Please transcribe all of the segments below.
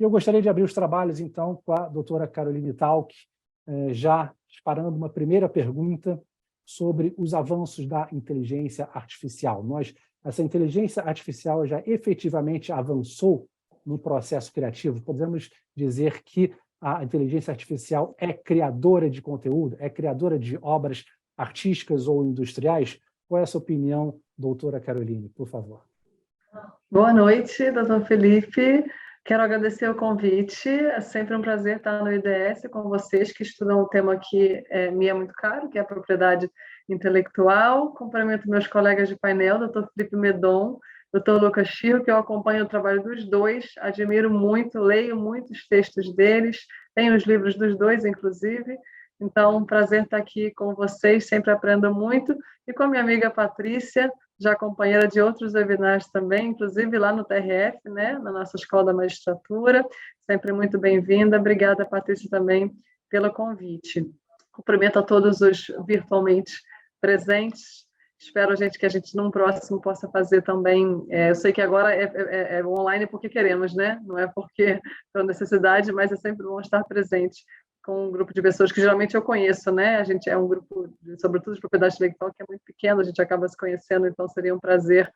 E eu gostaria de abrir os trabalhos, então, com a doutora Caroline Talk, já disparando uma primeira pergunta sobre os avanços da inteligência artificial. Essa inteligência artificial já efetivamente avançou no processo criativo? Podemos dizer que a inteligência artificial é criadora de conteúdo, é criadora de obras artísticas ou industriais? Qual é a sua opinião, doutora Caroline, por favor? Boa noite, doutor Felipe. Quero agradecer o convite. É sempre um prazer estar no IDS com vocês que estudam um tema que me é muito caro, que é a propriedade intelectual. Cumprimento meus colegas de painel, doutor Felipe Medon, doutor Lucas Chirro, que eu acompanho o trabalho dos dois, admiro muito, leio muitos textos deles, tenho os livros dos dois, inclusive. Então, um prazer estar aqui com vocês, sempre aprendo muito. E com a minha amiga Patrícia, já companheira de outros webinars também, inclusive lá no TRF, né, na nossa Escola da Magistratura. Sempre muito bem-vinda. Obrigada, Patrícia, também pelo convite. Cumprimento a todos os virtualmente presentes. Espero, gente, que a gente, num próximo, possa fazer também... eu sei que agora é online porque queremos, né? Não é porque por necessidade, mas é sempre bom estar presente com um grupo de pessoas que geralmente eu conheço, né? A gente é um grupo, sobretudo de propriedade intelectual, que é muito pequeno, a gente acaba se conhecendo, então seria um prazer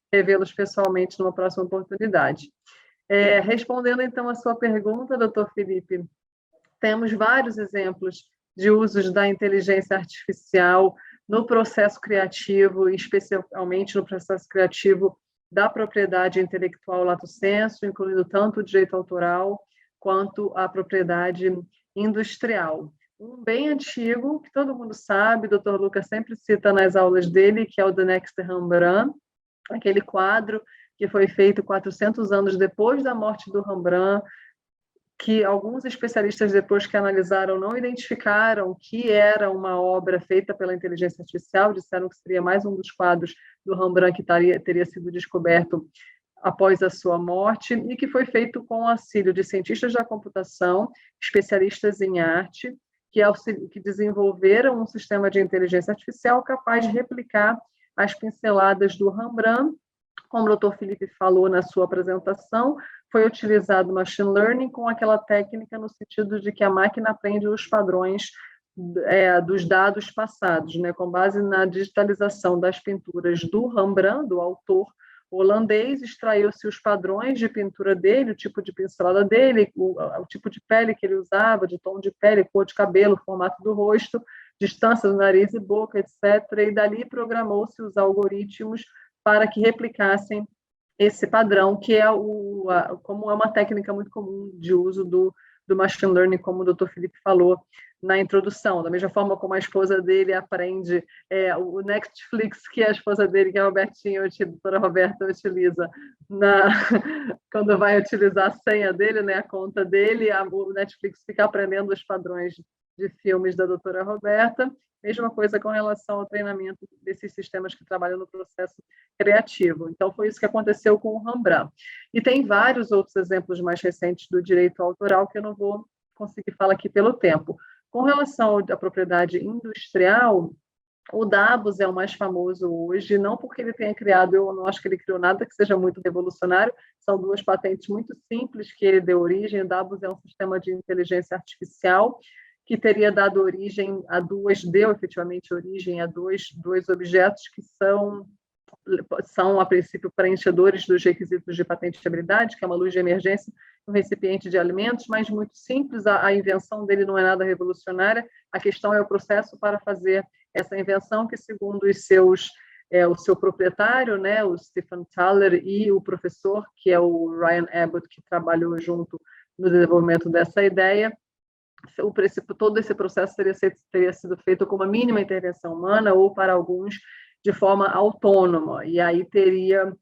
revê-los pessoalmente numa próxima oportunidade. Respondendo, então, a sua pergunta, doutor Felipe, temos vários exemplos de usos da inteligência artificial no processo criativo, especialmente no processo criativo da propriedade intelectual lato sensu, incluindo tanto o direito autoral quanto a propriedade industrial. Um bem antigo, que todo mundo sabe, o Dr. Lucas sempre cita nas aulas dele, que é o The Next Rembrandt, aquele quadro que foi feito 400 anos depois da morte do Rembrandt, que alguns especialistas, depois que analisaram, não identificaram que era uma obra feita pela inteligência artificial, disseram que seria mais um dos quadros do Rembrandt que teria sido descoberto após a sua morte, e que foi feito com o auxílio de cientistas da computação, especialistas em arte, que desenvolveram um sistema de inteligência artificial capaz de replicar as pinceladas do Rembrandt. Como o Dr. Felipe falou na sua apresentação, foi utilizado machine learning com aquela técnica no sentido de que a máquina aprende os padrões dos dados passados, né, com base na digitalização das pinturas do Rembrandt, do autor holandês, extraiu-se os padrões de pintura dele, o tipo de pincelada dele, o tipo de pele que ele usava, de tom de pele, cor de cabelo, formato do rosto, distância do nariz e boca, etc. E dali programou-se os algoritmos para que replicassem esse padrão, que é como é uma técnica muito comum de uso do machine learning, como o Dr. Felipe falou na introdução, da mesma forma como a esposa dele aprende o Netflix, que a esposa dele, que é a Robertinha, a doutora Roberta, utiliza quando vai utilizar a senha dele, né, a conta dele, o Netflix fica aprendendo os padrões de filmes da doutora Roberta. Mesma coisa com relação ao treinamento desses sistemas que trabalham no processo criativo. Então, foi isso que aconteceu com o Rembrandt. E tem vários outros exemplos mais recentes do direito autoral que eu não vou conseguir falar aqui pelo tempo. Com relação à propriedade industrial, o Dabos é o mais famoso hoje, não porque ele tenha criado, eu não acho que ele criou nada que seja muito revolucionário, são duas patentes muito simples que ele deu origem. O Dabos é um sistema de inteligência artificial que teria dado origem a deu efetivamente origem a dois objetos que são, a princípio, preenchedores dos requisitos de patentabilidade, que é uma luz de emergência e um recipiente de alimentos, mas muito simples. A invenção dele não é nada revolucionária, a questão é o processo para fazer essa invenção, que, segundo o seu proprietário, né, o Stephen Thaler, e o professor, que é o Ryan Abbott, que trabalhou junto no desenvolvimento dessa ideia, todo esse processo teria sido feito com uma mínima intervenção humana, ou para alguns de forma autônoma, e aí teria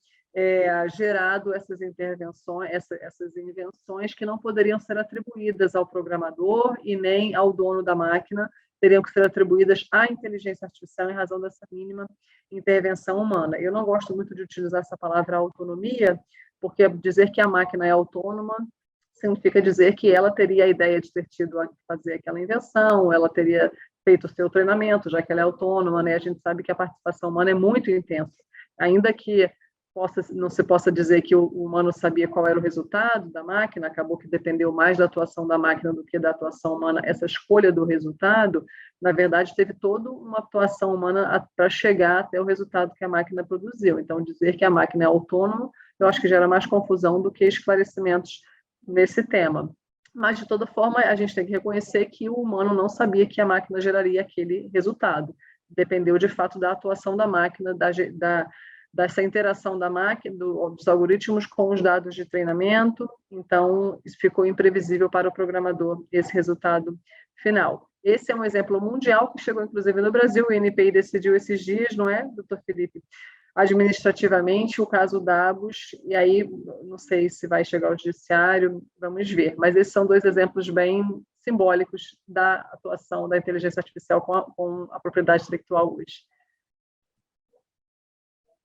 gerado essas intervenções, essas invenções que não poderiam ser atribuídas ao programador e nem ao dono da máquina, teriam que ser atribuídas à inteligência artificial em razão dessa mínima intervenção humana. Eu não gosto muito de utilizar essa palavra autonomia, porque dizer que a máquina é autônoma significa dizer que ela teria a ideia de ter tido a fazer aquela invenção, ela teria feito o seu treinamento, já que ela é autônoma, né? A gente sabe que a participação humana é muito intensa, ainda que não se possa dizer que o humano sabia qual era o resultado da máquina, acabou que dependeu mais da atuação da máquina do que da atuação humana, essa escolha do resultado, na verdade, teve toda uma atuação humana para chegar até o resultado que a máquina produziu. Então, dizer que a máquina é autônoma, eu acho que gera mais confusão do que esclarecimentos nesse tema. Mas, de toda forma, a gente tem que reconhecer que o humano não sabia que a máquina geraria aquele resultado. Dependeu, de fato, da atuação da máquina, dessa interação da máquina, dos algoritmos com os dados de treinamento, então isso ficou imprevisível para o programador, esse resultado final. Esse é um exemplo mundial que chegou, inclusive, no Brasil, o INPI decidiu esses dias, não é, doutor Felipe? Administrativamente, o caso Dabos, e aí não sei se vai chegar ao judiciário, vamos ver, mas esses são dois exemplos bem simbólicos da atuação da inteligência artificial com a propriedade intelectual hoje.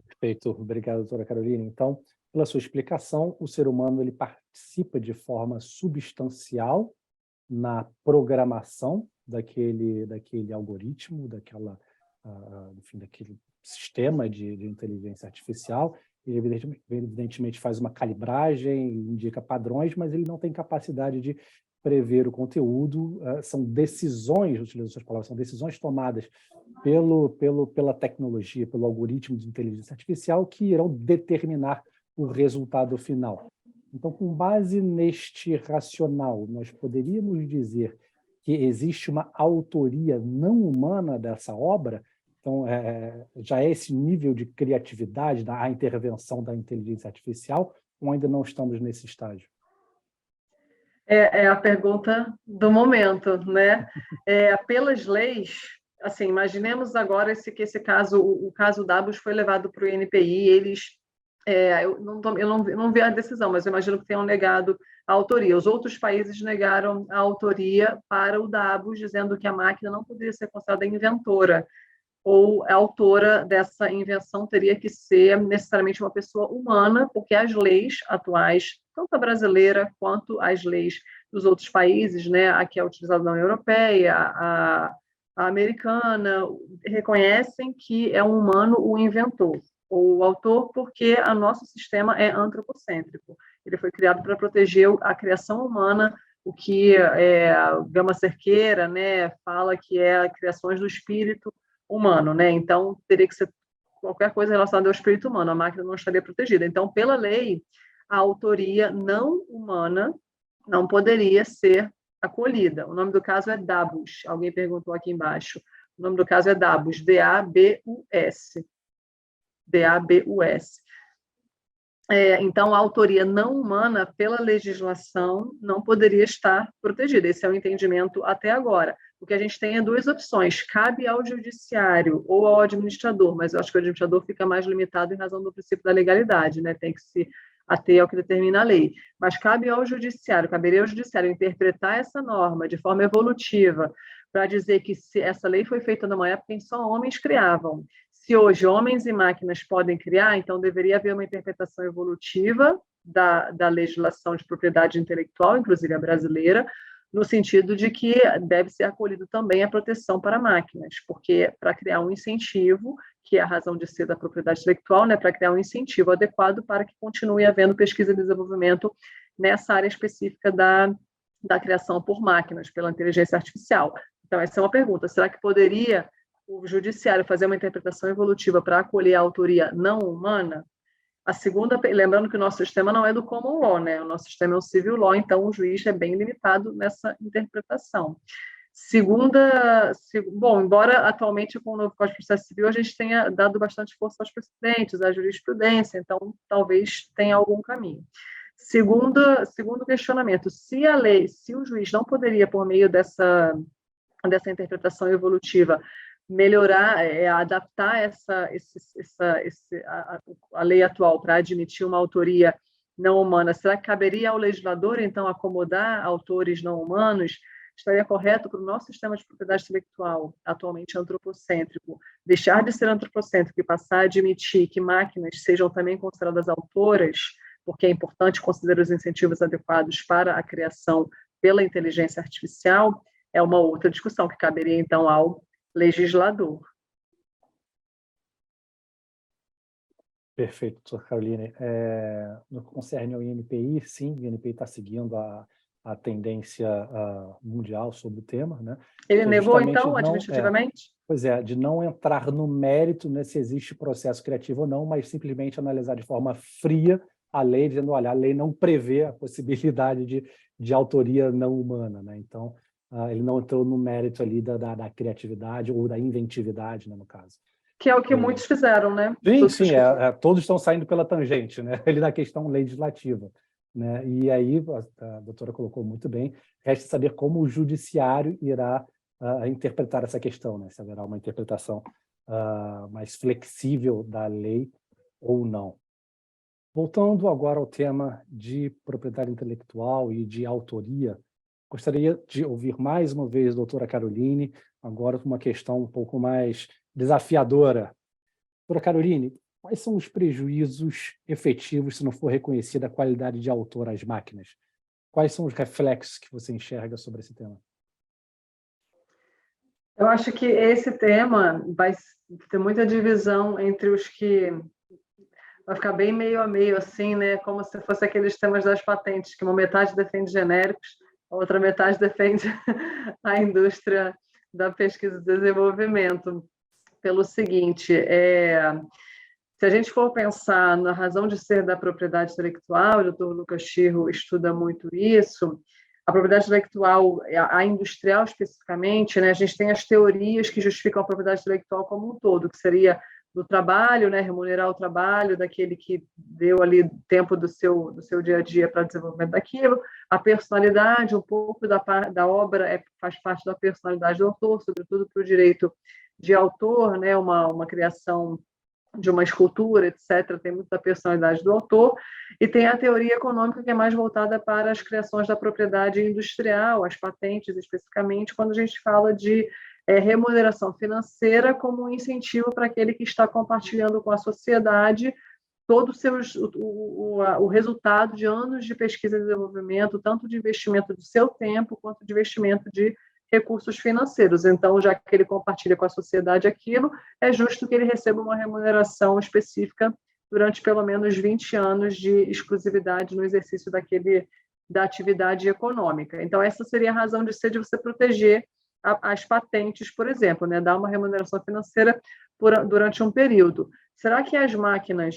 Perfeito, obrigado, doutora Carolina. Então, pela sua explicação, o ser humano ele participa de forma substancial na programação daquele algoritmo, enfim, daquele sistema de inteligência artificial. Ele evidentemente faz uma calibragem, indica padrões, mas ele não tem capacidade de prever o conteúdo. São decisões, utilizo suas palavras, são decisões tomadas pela tecnologia, pelo algoritmo de inteligência artificial que irão determinar o resultado final. Então, com base neste racional, nós poderíamos dizer que existe uma autoria não humana dessa obra? Então, já é esse nível de criatividade da intervenção da inteligência artificial, ou ainda não estamos nesse estágio? É a pergunta do momento, né? Pelas leis, assim, imaginemos agora que esse caso, o caso Dabos foi levado para o INPI, eu não vi a decisão, mas eu imagino que tenham negado a autoria. Os outros países negaram a autoria para o Dabos, dizendo que a máquina não poderia ser considerada inventora, ou a autora dessa invenção teria que ser necessariamente uma pessoa humana, porque as leis atuais, tanto a brasileira quanto as leis dos outros países, né, a que é utilizada na União Europeia, a americana, reconhecem que é um humano o inventor, ou o autor, porque o nosso sistema é antropocêntrico. Ele foi criado para proteger a criação humana, o que Gama Cerqueira, né, fala que é criações do espírito humano, né? Então, teria que ser qualquer coisa relacionada ao espírito humano, a máquina não estaria protegida. Então, pela lei, a autoria não humana não poderia ser acolhida. O nome do caso é Dabus. Alguém perguntou aqui embaixo. O nome do caso é Dabus, D-A-B-U-S. D-A-B-U-S. Então, a autoria não humana, pela legislação, não poderia estar protegida. Esse é o entendimento até agora. O que a gente tem é duas opções. Cabe ao judiciário ou ao administrador, mas eu acho que o administrador fica mais limitado em razão do princípio da legalidade, né? Tem que se ater ao que determina a lei. Mas caberia ao judiciário interpretar essa norma de forma evolutiva para dizer que se essa lei foi feita numa época em que só homens criavam. Se hoje homens e máquinas podem criar, então deveria haver uma interpretação evolutiva da legislação de propriedade intelectual, inclusive a brasileira, no sentido de que deve ser acolhido também a proteção para máquinas, porque para criar um incentivo, que é a razão de ser da propriedade intelectual, né, para criar um incentivo adequado para que continue havendo pesquisa e desenvolvimento nessa área específica da criação por máquinas, pela inteligência artificial. Então, essa é uma pergunta. Será que poderia o judiciário fazer uma interpretação evolutiva para acolher a autoria não humana? A segunda, lembrando que o nosso sistema não é do common law, né? O nosso sistema é o civil law, então o juiz é bem limitado nessa interpretação. Bom, embora atualmente com o novo Código de Processo Civil a gente tenha dado bastante força aos precedentes, à jurisprudência, então talvez tenha algum caminho. Segundo questionamento, se o juiz não poderia, por meio dessa interpretação evolutiva, melhorar, adaptar a lei atual para admitir uma autoria não humana, será que caberia ao legislador, então, acomodar autores não humanos? Estaria correto para o nosso sistema de propriedade intelectual, atualmente antropocêntrico, deixar de ser antropocêntrico e passar a admitir que máquinas sejam também consideradas autoras, porque é importante considerar os incentivos adequados para a criação pela inteligência artificial? É uma outra discussão que caberia, então, ao legislador. Perfeito, doutora Caroline. No que concerne ao INPI, sim, o INPI está seguindo a tendência mundial sobre o tema, né? Ele Que é negou, justamente então, administrativamente? de não entrar no mérito, né, se existe processo criativo ou não, mas simplesmente analisar de forma fria a lei, dizendo, olha, a lei não prevê a possibilidade de autoria não humana, né? Então, ele não entrou no mérito ali da criatividade ou da inventividade, né, no caso. Que é o que muitos fizeram, né? Sim, todos estão saindo pela tangente, né? Ele da questão legislativa, né? E aí a doutora colocou muito bem, resta saber como o judiciário irá interpretar essa questão, né? Se haverá uma interpretação mais flexível da lei ou não. Voltando agora ao tema de propriedade intelectual e de autoria, gostaria de ouvir mais uma vez a doutora Caroline, agora com uma questão um pouco mais desafiadora. Doutora Caroline, quais são os prejuízos efetivos se não for reconhecida a qualidade de autor às máquinas? Quais são os reflexos que você enxerga sobre esse tema? Eu acho que esse tema vai ter muita divisão entre os que vai ficar bem meio a meio, assim, né? Como se fosse aqueles temas das patentes, que uma metade defende genéricos, a outra metade defende a indústria da pesquisa e desenvolvimento. Pelo seguinte, se a gente for pensar na razão de ser da propriedade intelectual, o doutor Lucas Chirro estuda muito isso, a propriedade intelectual, a industrial especificamente, né, a gente tem as teorias que justificam a propriedade intelectual como um todo, que seria do trabalho, né, remunerar o trabalho daquele que deu ali tempo do seu dia a dia para o desenvolvimento daquilo, a personalidade, um pouco da obra faz parte da personalidade do autor, sobretudo para o direito de autor, né, uma criação de uma escultura, etc., tem muito da personalidade do autor, e tem a teoria econômica que é mais voltada para as criações da propriedade industrial, as patentes especificamente, quando a gente fala de remuneração financeira como um incentivo para aquele que está compartilhando com a sociedade todo o resultado de anos de pesquisa e desenvolvimento, tanto de investimento do seu tempo, quanto de investimento de recursos financeiros. Então, já que ele compartilha com a sociedade aquilo, é justo que ele receba uma remuneração específica durante pelo menos 20 anos de exclusividade no exercício da atividade econômica. Então, essa seria a razão de ser de você proteger as patentes, por exemplo, né? Dar uma remuneração financeira durante um período. Será que as máquinas,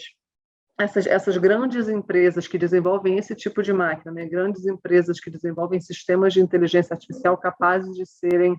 essas grandes empresas que desenvolvem esse tipo de máquina, né? Grandes empresas que desenvolvem sistemas de inteligência artificial capazes de serem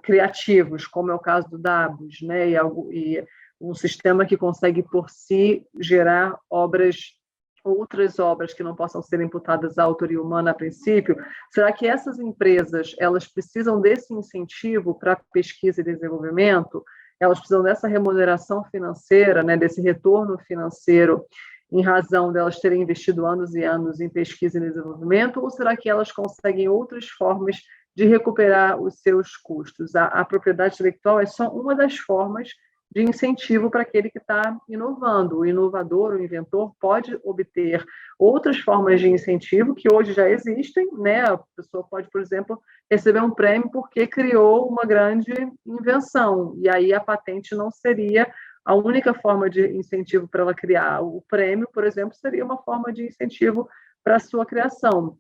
criativos, como é o caso do Dabus, né? E um sistema que consegue por si gerar outras obras que não possam ser imputadas à autoria humana a princípio, será que essas empresas elas precisam desse incentivo para pesquisa e desenvolvimento? Elas precisam dessa remuneração financeira, né, desse retorno financeiro em razão delas terem investido anos e anos em pesquisa e desenvolvimento, ou será que elas conseguem outras formas de recuperar os seus custos? A propriedade intelectual é só uma das formas de incentivo para aquele que está inovando. O inovador, o inventor, pode obter outras formas de incentivo que hoje já existem, né? A pessoa pode, por exemplo, receber um prêmio porque criou uma grande invenção, e aí a patente não seria a única forma de incentivo para ela criar. O prêmio, por exemplo, seria uma forma de incentivo para a sua criação.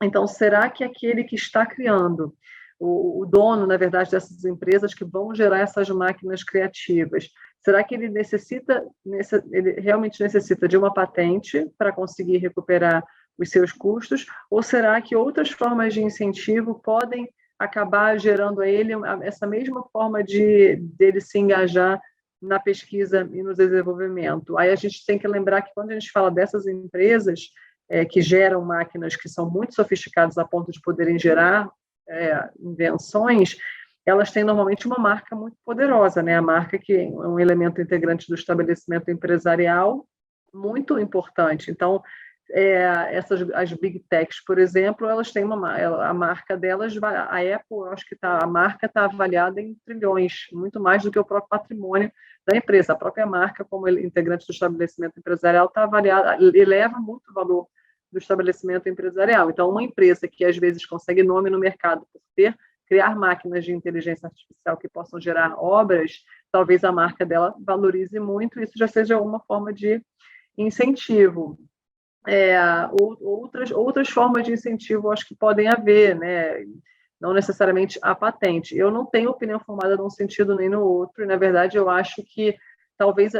Então, será que aquele que está criando, o dono, na verdade, dessas empresas que vão gerar essas máquinas criativas, será que ele realmente necessita de uma patente para conseguir recuperar os seus custos, ou será que outras formas de incentivo podem acabar gerando a ele essa mesma forma dele se engajar na pesquisa e no desenvolvimento? Aí a gente tem que lembrar que quando a gente fala dessas empresas que geram máquinas que são muito sofisticadas a ponto de poderem gerar invenções, elas têm normalmente uma marca muito poderosa, né? A marca que é um elemento integrante do estabelecimento empresarial muito importante. Então, as big techs, por exemplo, elas têm a marca delas, a Apple, eu acho que a marca está avaliada em trilhões, muito mais do que o próprio patrimônio da empresa. A própria marca, como integrante do estabelecimento empresarial, está avaliada, eleva muito o valor do estabelecimento empresarial. Então, uma empresa que às vezes consegue nome no mercado por criar máquinas de inteligência artificial que possam gerar obras, talvez a marca dela valorize muito, isso já seja uma forma de incentivo. Outras formas de incentivo acho que podem haver, né? Não necessariamente a patente. Eu não tenho opinião formada num sentido nem no outro, e, na verdade, eu acho que talvez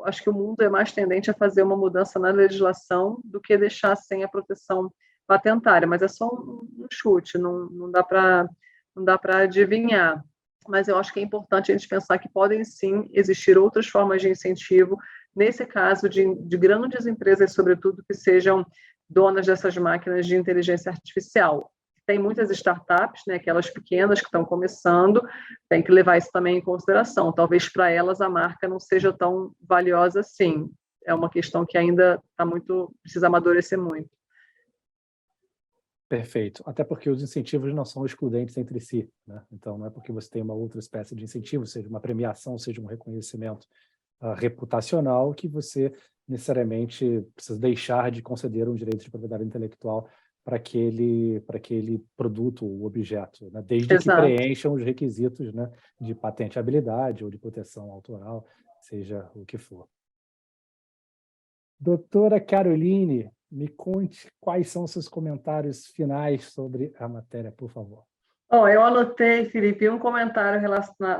acho que o mundo é mais tendente a fazer uma mudança na legislação do que deixar sem a proteção patentária, mas é só um chute, não dá para adivinhar. Mas eu acho que é importante a gente pensar que podem sim existir outras formas de incentivo, nesse caso de grandes empresas, sobretudo, que sejam donas dessas máquinas de inteligência artificial. Tem muitas startups, né, aquelas pequenas que estão começando, tem que levar isso também em consideração. Talvez para elas a marca não seja tão valiosa assim. É uma questão que ainda precisa amadurecer muito. Perfeito. Até porque os incentivos não são excludentes entre si, né? Então, não é porque você tem uma outra espécie de incentivo, seja uma premiação, seja um reconhecimento reputacional, que você necessariamente precisa deixar de conceder um direito de propriedade intelectual para aquele produto ou objeto, né? Desde que preencham os requisitos, né, de patenteabilidade ou de proteção autoral, seja o que for. Doutora Caroline, me conte quais são os seus comentários finais sobre a matéria, por favor. Eu anotei, Felipe, um comentário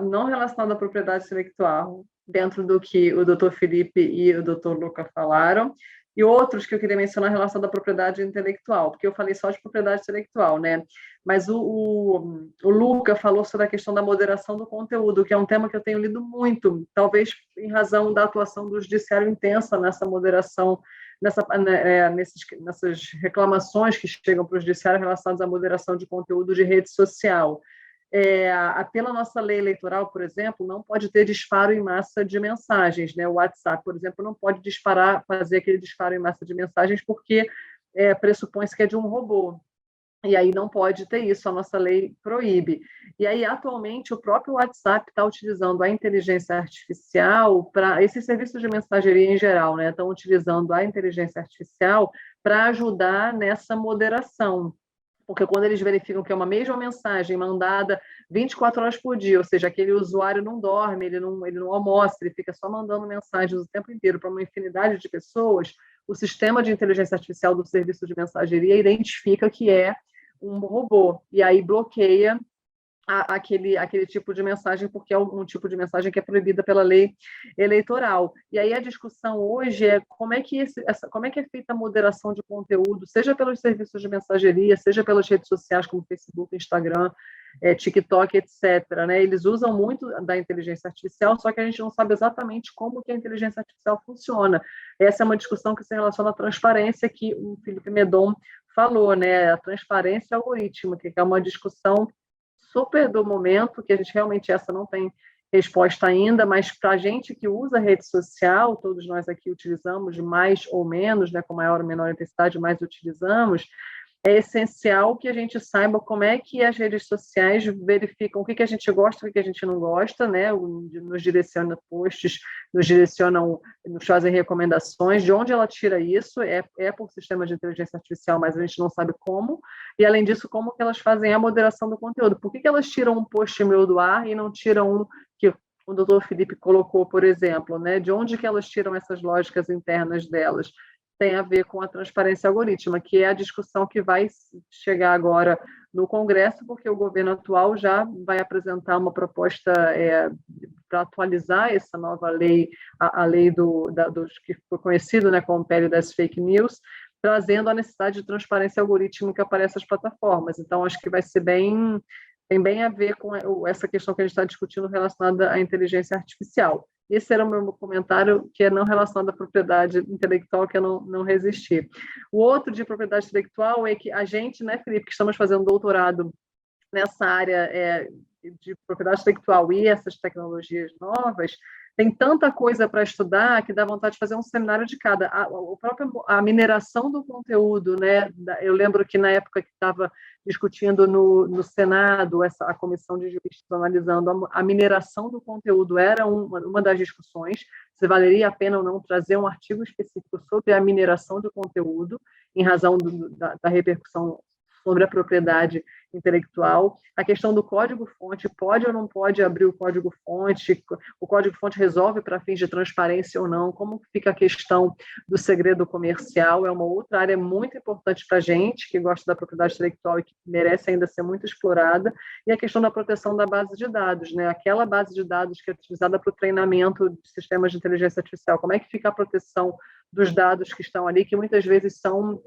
não relacionado à propriedade intelectual, dentro do que o doutor Felipe e o doutor Luca falaram, e outros que eu queria mencionar relacionados à propriedade intelectual, porque eu falei só de propriedade intelectual, né? Mas o Luca falou sobre a questão da moderação do conteúdo, que é um tema que eu tenho lido muito, talvez em razão da atuação do judiciário intensa nessa moderação, nessas reclamações que chegam para o judiciário relacionadas à moderação de conteúdo de rede social. Pela nossa lei eleitoral, por exemplo, não pode ter disparo em massa de mensagens, né? O WhatsApp, por exemplo, não pode fazer aquele disparo em massa de mensagens porque pressupõe-se que é de um robô. E aí não pode ter isso, a nossa lei proíbe. E aí, atualmente, o próprio WhatsApp está utilizando a inteligência artificial para esses serviços de mensageria em geral, né? Estão utilizando a inteligência artificial para ajudar nessa moderação. Porque quando eles verificam que é uma mesma mensagem mandada 24 horas por dia, ou seja, aquele usuário não dorme, ele não almoça, ele fica só mandando mensagens o tempo inteiro para uma infinidade de pessoas, o sistema de inteligência artificial do serviço de mensageria identifica que é um robô, e aí bloqueia aquele tipo de mensagem, porque é um tipo de mensagem que é proibida pela lei eleitoral. E aí a discussão hoje é como é que é feita a moderação de conteúdo, seja pelos serviços de mensageria, seja pelas redes sociais como Facebook, Instagram, TikTok, etc. Né? Eles usam muito da inteligência artificial, só que a gente não sabe exatamente como que a inteligência artificial funciona. Essa é uma discussão que se relaciona à transparência, que o Felipe Medon falou, né? A transparência algorítmica, que é uma discussão super do momento, que a gente realmente essa não tem resposta ainda, mas para a gente que usa rede social, todos nós aqui utilizamos mais ou menos, né, com maior ou menor intensidade, mais utilizamos, é essencial que a gente saiba como é que as redes sociais verificam o que a gente gosta, o que a gente não gosta, né? Nos direciona posts, nos fazem recomendações, de onde ela tira isso, é por sistema de inteligência artificial, mas a gente não sabe como, e além disso, como que elas fazem a moderação do conteúdo. Por que elas tiram um post meu do ar e não tiram um que o doutor Felipe colocou, por exemplo, né? De onde que elas tiram essas lógicas internas delas? Tem a ver com a transparência algorítmica, que é a discussão que vai chegar agora no Congresso, porque o governo atual já vai apresentar uma proposta para atualizar essa nova lei, a lei que foi conhecido, né, como PL das fake news, trazendo a necessidade de transparência algorítmica para essas plataformas. Então, acho que tem bem a ver com essa questão que a gente está discutindo relacionada à inteligência artificial. Esse era o meu comentário, que é não relacionado à propriedade intelectual, que eu não resisti. O outro de propriedade intelectual é que a gente, né, Felipe, que estamos fazendo doutorado nessa área de propriedade intelectual e essas tecnologias novas, tem tanta coisa para estudar que dá vontade de fazer um seminário de cada. A mineração do conteúdo, né? Eu lembro que na época que estava discutindo no Senado, a comissão de juristas analisando a mineração do conteúdo era uma das discussões, se valeria a pena ou não trazer um artigo específico sobre a mineração do conteúdo, em razão da repercussão sobre a propriedade intelectual. A questão do código-fonte, pode ou não pode abrir o código-fonte? O código-fonte resolve para fins de transparência ou não? Como fica a questão do segredo comercial? É uma outra área muito importante para a gente, que gosta da propriedade intelectual e que merece ainda ser muito explorada. E a questão da proteção da base de dados, né? Aquela base de dados que é utilizada para o treinamento de sistemas de inteligência artificial. Como é que fica a proteção dos dados que estão ali, que muitas vezes são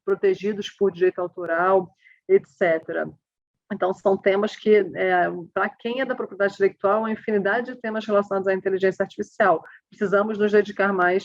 protegidos por direito autoral, etc. Então, são temas que, para quem é da propriedade intelectual, uma infinidade de temas relacionados à inteligência artificial. Precisamos nos dedicar mais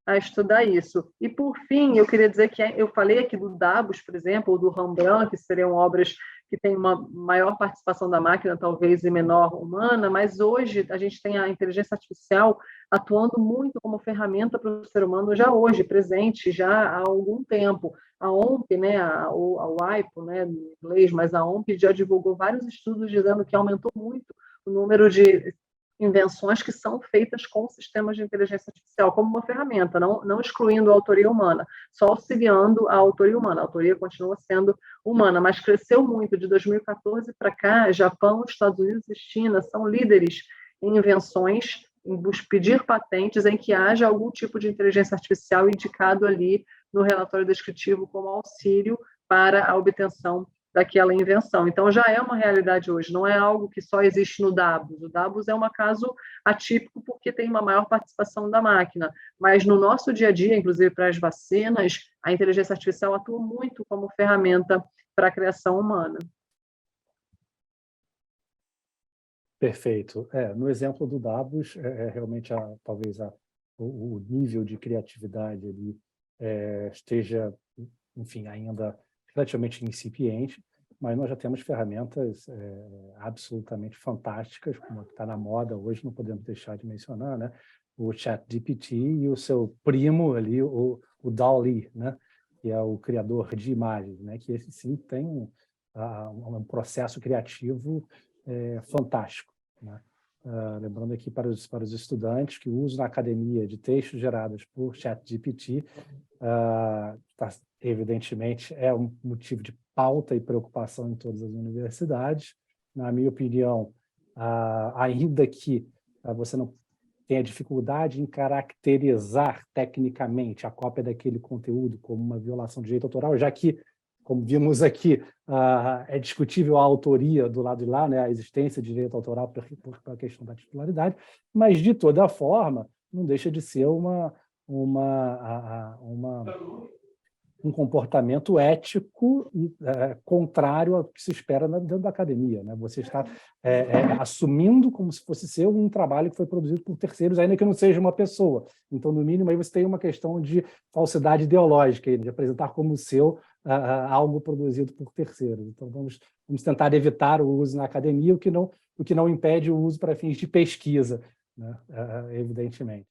a estudar isso. E, por fim, eu queria dizer que eu falei aqui do Davos, por exemplo, ou do Rembrandt, que seriam obras que têm uma maior participação da máquina, talvez, e menor humana, mas hoje a gente tem a inteligência artificial atuando muito como ferramenta para o ser humano já hoje, presente, já há algum tempo. A OMP, né, a WIPO, né, em inglês, mas a OMP já divulgou vários estudos dizendo que aumentou muito o número de invenções que são feitas com sistemas de inteligência artificial como uma ferramenta, não excluindo a autoria humana, só auxiliando a autoria humana. A autoria continua sendo humana, mas cresceu muito de 2014 para cá. Japão, Estados Unidos e China são líderes em invenções, em pedir patentes em que haja algum tipo de inteligência artificial indicado ali no relatório descritivo como auxílio para a obtenção daquela invenção. Então, já é uma realidade hoje, não é algo que só existe no Davos. O Davos é um caso atípico porque tem uma maior participação da máquina, mas no nosso dia a dia, inclusive para as vacinas, a inteligência artificial atua muito como ferramenta para a criação humana. Perfeito. No exemplo do Davos, realmente talvez o nível de criatividade ali esteja, enfim, ainda relativamente incipiente, mas nós já temos ferramentas absolutamente fantásticas, como está na moda hoje, não podemos deixar de mencionar, né? O ChatGPT e o seu primo ali, o DALL-E, né? Que é o criador de imagens, né? Que esse sim tem um processo criativo fantástico, né? Lembrando aqui para os estudantes que o uso na academia de textos gerados por ChatGPT evidentemente é um motivo de pauta e preocupação em todas as universidades. Na minha opinião, ainda que você não tenha dificuldade em caracterizar tecnicamente a cópia daquele conteúdo como uma violação de direito autoral, já que, como vimos aqui, é discutível a autoria do lado de lá, né, a existência de direito autoral por a questão da titularidade, mas, de toda forma, não deixa de ser um comportamento ético contrário ao que se espera dentro da academia, né? Você está assumindo como se fosse seu um trabalho que foi produzido por terceiros, ainda que não seja uma pessoa. Então, no mínimo, aí você tem uma questão de falsidade ideológica, de apresentar como seu algo produzido por terceiros. Então, vamos tentar evitar o uso na academia, o que não impede o uso para fins de pesquisa, né? Evidentemente.